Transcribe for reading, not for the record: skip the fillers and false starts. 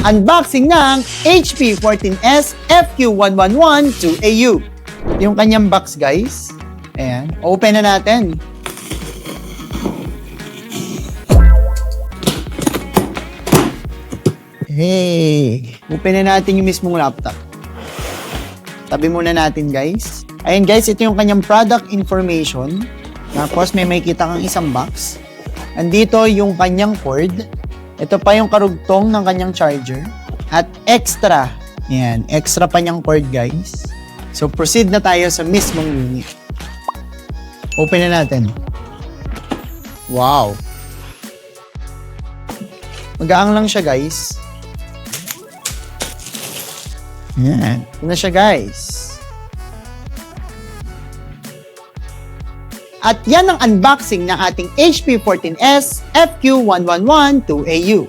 unboxing ng HP 14S FQ111 2AU. Yung kanyang box, guys. Ayan. Open na natin. Hey! Open na natin yung mismong laptop. Tabi muna natin, guys. Ayan, guys. Ito yung kanyang product information. Tapos may makikita kang isang box. Andito yung kanyang cord. Ito pa yung karugtong ng kanyang charger. At extra. Yan, extra pa niyang cord, guys. So, proceed na tayo sa mismong unit. Open na natin. Wow. Magaang lang siya, guys. Yan. Ito na siya, guys. At yan ang unboxing ng ating HP 14S FQ111 2AU.